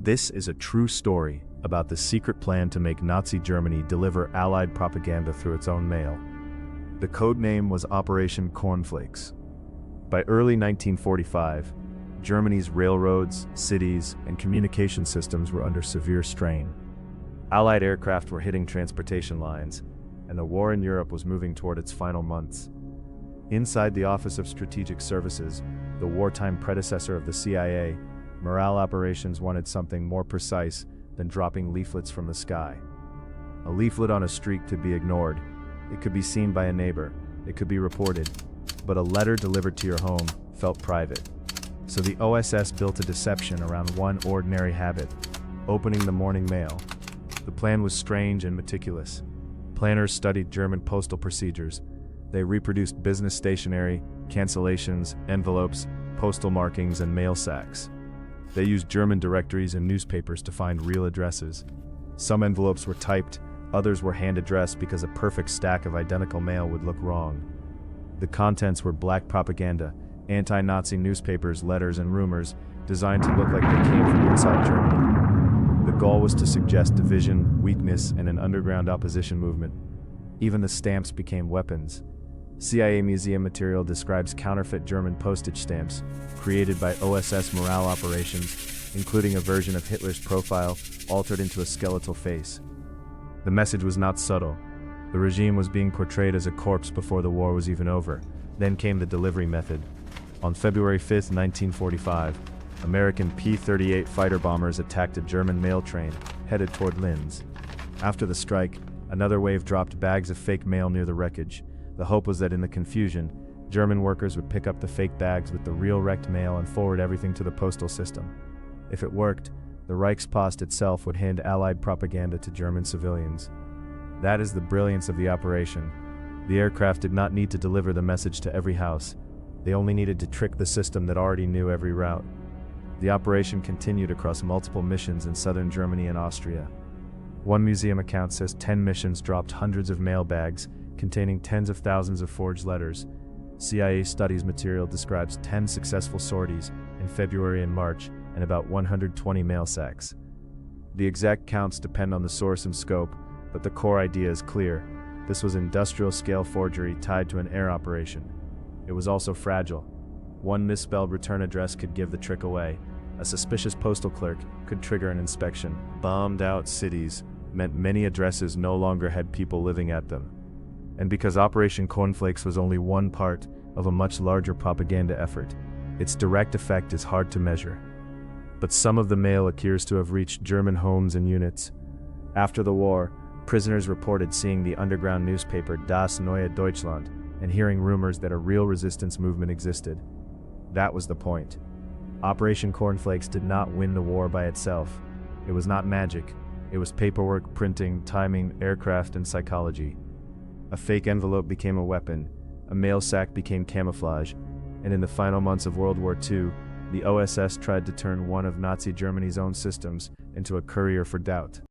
This is a true story about the secret plan to make Nazi Germany deliver Allied propaganda through its own mail. The code name was Operation Cornflakes. By early 1945, Germany's railroads, cities, and communication systems were under severe strain. Allied aircraft were hitting transportation lines, and the war in Europe was moving toward its final months. Inside the Office of Strategic Services, the wartime predecessor of the CIA, morale operations wanted something more precise than dropping leaflets from the sky. A leaflet on a street could be ignored. It could be seen by a neighbor. It could be reported. But a letter delivered to your home felt private. So the OSS built a deception around one ordinary habit: opening the morning mail. The plan was strange and meticulous. Planners studied German postal procedures. They reproduced business stationery, cancellations, envelopes, postal markings, and mail sacks. They used German directories and newspapers to find real addresses. Some envelopes were typed, others were hand-addressed because a perfect stack of identical mail would look wrong. The contents were black propaganda, anti-Nazi newspapers, letters, and rumors designed to look like they came from inside Germany. The goal was to suggest division, weakness, and an underground opposition movement. Even the stamps became weapons. CIA museum material describes counterfeit German postage stamps, created by OSS morale operations, including a version of Hitler's profile, altered into a skeletal face. The message was not subtle. The regime was being portrayed as a corpse before the war was even over. Then came the delivery method. On February 5, 1945, American P-38 fighter bombers attacked a German mail train, headed toward Linz. After the strike, another wave dropped bags of fake mail near the wreckage. The hope was that in the confusion, German workers would pick up the fake bags with the real wrecked mail and forward everything to the postal system. If it worked, the Reichspost itself would hand Allied propaganda to German civilians. That is the brilliance of the operation. The aircraft did not need to deliver the message to every house. They only needed to trick the system that already knew every route. The operation continued across multiple missions in southern Germany and Austria. One museum account says 10 missions dropped hundreds of mail bags containing tens of thousands of forged letters. CIA studies material describes 10 successful sorties in February and March and about 120 mail sacks. The exact counts depend on the source and scope, but the core idea is clear. This was industrial-scale forgery tied to an air operation. It was also fragile. One misspelled return address could give the trick away. A suspicious postal clerk could trigger an inspection. Bombed-out cities meant many addresses no longer had people living at them. And because Operation Cornflakes was only one part of a much larger propaganda effort, its direct effect is hard to measure. But some of the mail appears to have reached German homes and units. After the war, prisoners reported seeing the underground newspaper Das Neue Deutschland and hearing rumors that a real resistance movement existed. That was the point. Operation Cornflakes did not win the war by itself. It was not magic. It was paperwork, printing, timing, aircraft, and psychology. A fake envelope became a weapon, a mail sack became camouflage, and in the final months of World War II, the OSS tried to turn one of Nazi Germany's own systems into a courier for doubt.